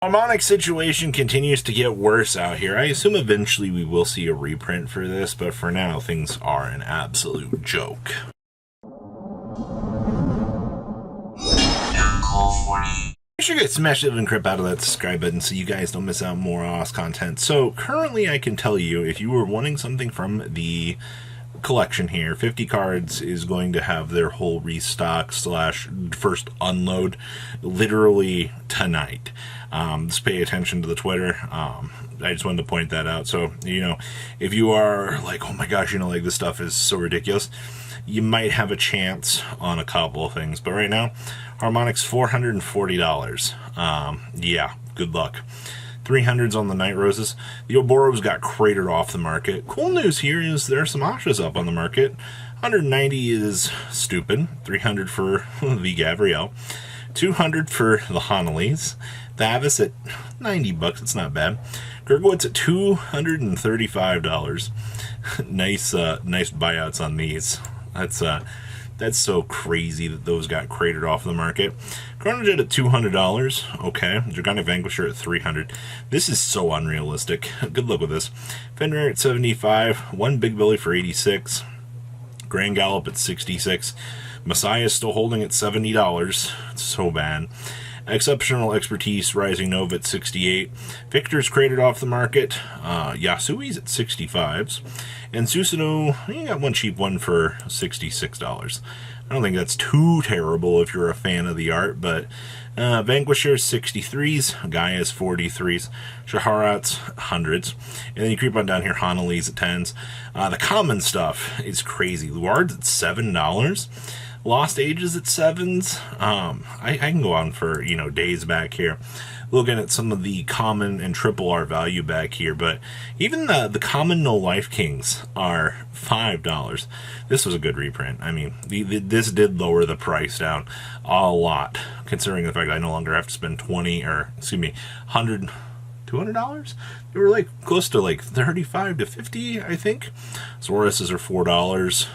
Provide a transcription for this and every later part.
Harmonic situation continues to get worse out here. I assume eventually we will see a reprint for this, but for now, things are an absolute joke. Make sure you guys smash it and crap out of that subscribe button so you guys don't miss out on more awesome content. So currently I can tell you, if you were wanting something from the collection here, 50 cards is going to have their whole restock / first unload literally tonight. Just pay attention to the Twitter. I just wanted to point that out. So, if you are like, oh my gosh, like this stuff is so ridiculous, you might have a chance on a couple of things. But right now, Harmonic's $440. Yeah, good luck. 300s on the Night Roses. The Oboros got cratered off the market. Cool news here is there are some Ashas up on the market. 190 is stupid. 300 for the Gabrielle. 200 for the Anomalies. The Avis at $90. It's not bad. Gurgowitz at $235. Nice buyouts on these. That's so crazy that those got cratered off the market. Chronojet at $200. Okay. Dragonic Vanquisher at $300. This is so unrealistic. Good luck with this. Fenrir at $75. One Big Billy for $86. Grand Gallop at $66. Messiah is still holding at $70. It's so bad. Exceptional Expertise Rising Nova at $68. Victor's cratered off the market. Yasui's at $65s. And Susanoo, you got one cheap one for $66. I don't think that's too terrible if you're a fan of the art, but Vanquisher's 63s, Gaia's 43s, Shaharat's 100s, and then you creep on down here, Hanali's at 10s. The common stuff is crazy. Luard's at $7. Lost Ages at 7s. I can go on for, days back here looking at some of the common and triple R value back here, but even the common No Life Kings are $5. This was a good reprint. I mean, this did lower the price down a lot, considering the fact that I no longer have to spend $200. They were like close to like 35 to 50, I think. Zoruses are $4.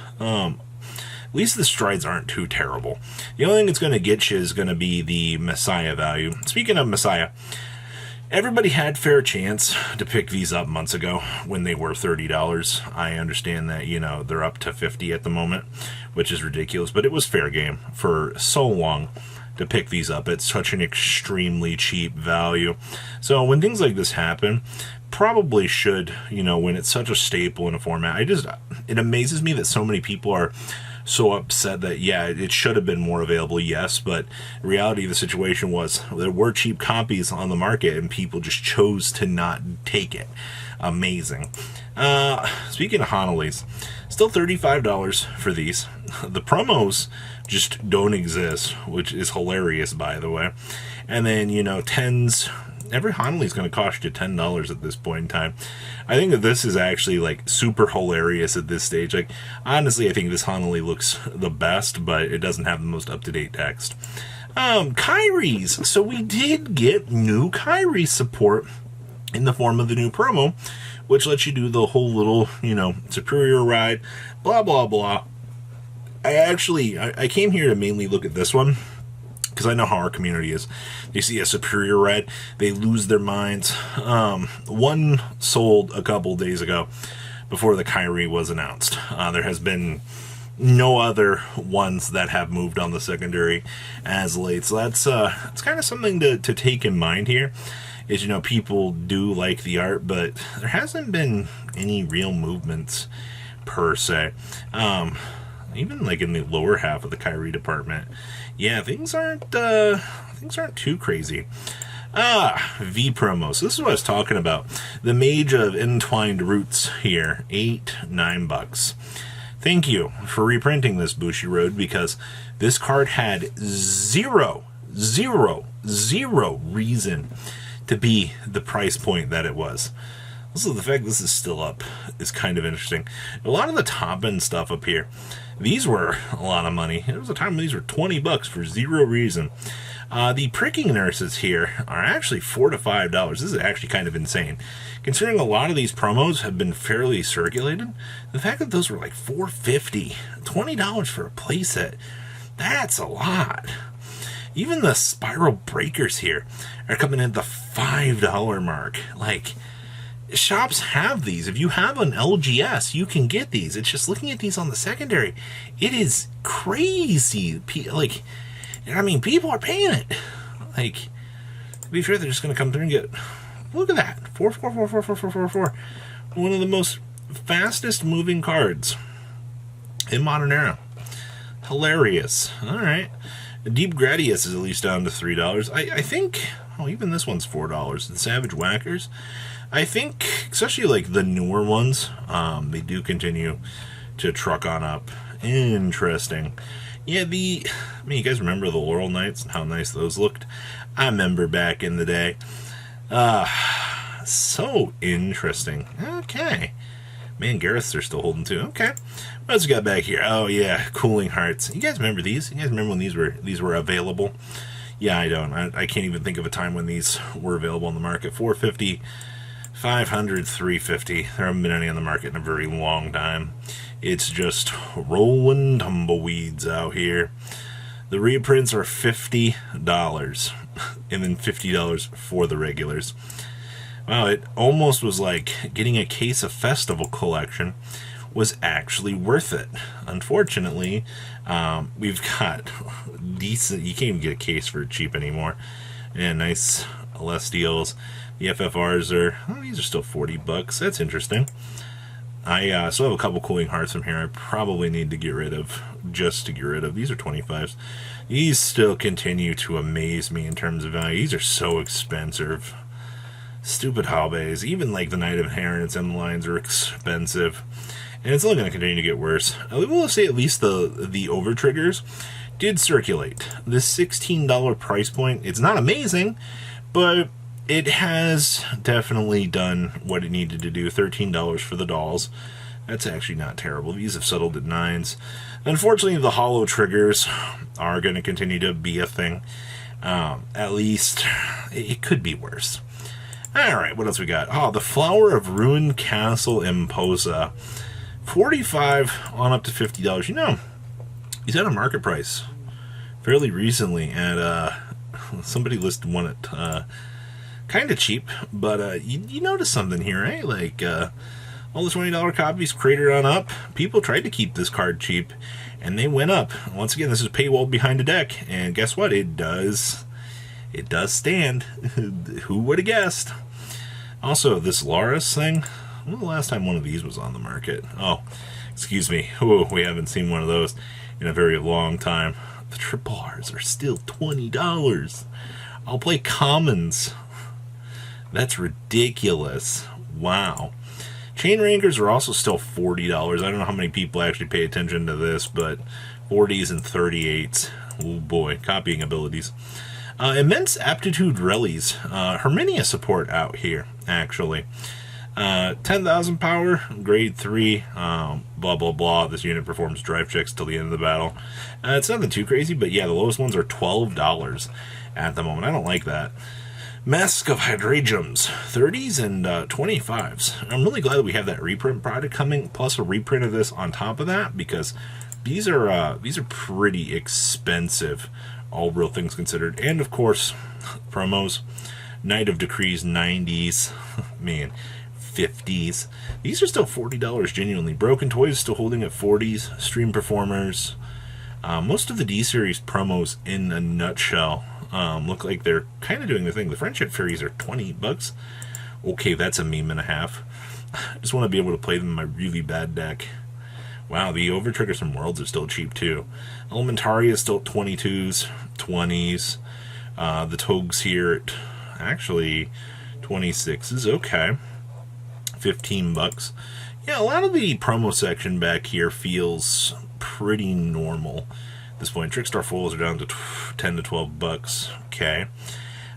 At least the strides aren't too terrible. The only thing that's going to get you is going to be the Messiah value. Speaking of Messiah, everybody had fair chance to pick these up months ago when they were $30. I understand that, they're up to 50 at the moment, which is ridiculous, but it was fair game for so long to pick these up at such an extremely cheap value. So when things like this happen, probably should, when it's such a staple in a format, it amazes me that so many people are so upset that, yeah, it should have been more available, yes, but the reality of the situation was there were cheap copies on the market and people just chose to not take it. Amazing. Speaking of Hanalies, still $35 for these. The promos just don't exist, which is hilarious, by the way. And then, 10s. Every Hanali is going to cost you $10 at this point in time. I think that this is actually like super hilarious at this stage. Like, honestly, I think this Hanali looks the best, but it doesn't have the most up-to-date text. Kyrie's. So we did get new Kyrie support in the form of the new promo, which lets you do the whole little, superior ride, blah, blah, blah. I came here to mainly look at this one, because I know how our community is. They see a superior red, they lose their minds. One sold a couple days ago before the Kyrie was announced. There has been no other ones that have moved on the secondary as late. So that's kind of something to take in mind here. Is, people do like the art, but there hasn't been any real movements per se. Even like in the lower half of the Kyrie department, yeah, things aren't too crazy. V promos. This is what I was talking about. The Mage of Entwined Roots here, $9. Thank you for reprinting this Bushiroad, because this card had zero reason to be the price point that it was. Also, the fact this is still up is kind of interesting. A lot of the top-end stuff up here, these were a lot of money. There was a time when these were $20 for zero reason. The pricking nurses here are actually $4 to $5. This is actually kind of insane. Considering a lot of these promos have been fairly circulated, the fact that those were like $4.50, $20 for a playset, that's a lot. Even the spiral breakers here are coming at the $5 mark. Like, shops have these. If you have an LGS, you can get these. It's just looking at these on the secondary, it is crazy. Like, I mean, people are paying it. Like, to be fair, they're just going to come through and get, look at that, 4. One of the most fastest moving cards in Modern Era. Hilarious. All right. Deep Gradius is at least down to $3. I think, oh, even this one's $4. The Savage Whackers, I think, especially like the newer ones, they do continue to truck on up. Interesting. Yeah, I mean, you guys remember the Laurel Knights and how nice those looked? I remember back in the day. So interesting. Okay. Man, Gareth's are still holding too. Okay. What else we got back here? Oh yeah, Cooling Hearts. You guys remember these? You guys remember when these were available? Yeah, I don't. I can't even think of a time when these were available on the market. $450, $500, $350. There haven't been any on the market in a very long time. It's just rolling tumbleweeds out here. The reprints are $50, and then $50 for the regulars. Wow, it almost was like getting a case of Festival Collection was actually worth it. Unfortunately, we've got decent, you can't even get a case for it cheap anymore. And nice less deals. The FFRs are, oh, these are still $40. That's interesting. I still have a couple Cooling Hearts from here I probably need to get rid of, just to get rid of. These are 25s. These still continue to amaze me in terms of value. These are so expensive. Stupid hobbies. Even like the Knight of Inheritance and lines are expensive. And it's only going to continue to get worse. I will say at least the over triggers did circulate. This $16 price point, it's not amazing, but it has definitely done what it needed to do. $13 for the dolls. That's actually not terrible. These have settled at 9s. Unfortunately, the hollow triggers are going to continue to be a thing. At least, it could be worse. Alright, what else we got? Oh, the Flower of Ruined Castle Imposa. $45 on up to $50. You know, he's at a market price fairly recently, and somebody listed one at kind of cheap, but you notice something here, right? Like, all the $20 copies cratered on up. People tried to keep this card cheap, and they went up. Once again, this is paywall behind the deck, and guess what? It does stand. Who would have guessed? Also, this Laris thing, when was the last time one of these was on the market? Oh, excuse me. Oh, we haven't seen one of those in a very long time. The triple R's are still $20. I'll play commons. That's ridiculous. Wow. Chain Rankers are also still $40. I don't know how many people actually pay attention to this, but 40s and 38s. Oh boy, copying abilities. Immense Aptitude Rallies. Herminia support out here, actually. 10,000 power, grade 3, blah, blah, blah. This unit performs drive checks till the end of the battle. It's nothing too crazy, but yeah, the lowest ones are $12 at the moment. I don't like that. Mask of Hydrangums, 30s and 25s. I'm really glad that we have that reprint product coming, plus a reprint of this on top of that, because these are pretty expensive, all real things considered. And of course, promos, Knight of Decrees, 90s, man, 50s. These are still $40 genuinely. Broken Toys still holding at 40s. Stream Performers. Most of the D-Series promos in a nutshell look like they're kind of doing their thing. The Friendship Furies are $20. Okay, that's a meme and a half. I just want to be able to play them in my really bad deck. Wow, the Overtriggers from Worlds are still cheap too. Elementary is still 22s, 20s. The Togs here at actually 26s. Okay, $15. Yeah, a lot of the promo section back here feels pretty normal at this point. Trickstar Foils are down to 10 to $12. Okay.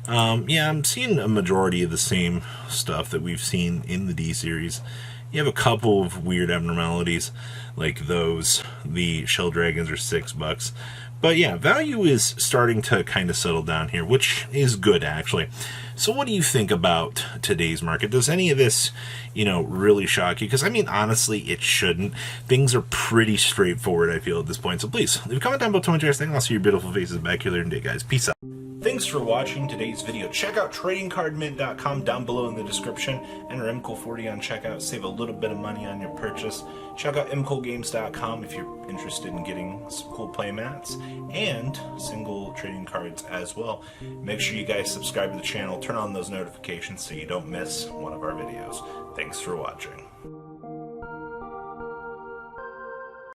Yeah, I'm seeing a majority of the same stuff that we've seen in the D series. You have a couple of weird abnormalities like those. The Shell Dragons are $6, But yeah, value is starting to kind of settle down here, which is good, actually. So what do you think about today's market? Does any of this, really shock you? Because, I mean, honestly, it shouldn't. Things are pretty straightforward, I feel, at this point. So please, leave a comment down below to what you guys think. I'll see your beautiful faces back here later today, guys. Peace out. Thanks for watching today's video. Check out tradingcardmint.com down below in the description. Enter MCOL40 on checkout. Save a little bit of money on your purchase. Check out mcolgames.com if you're interested in getting some cool play mats and single trading cards as well. Make sure you guys subscribe to the channel. Turn on those notifications so you don't miss one of our videos. Thanks for watching.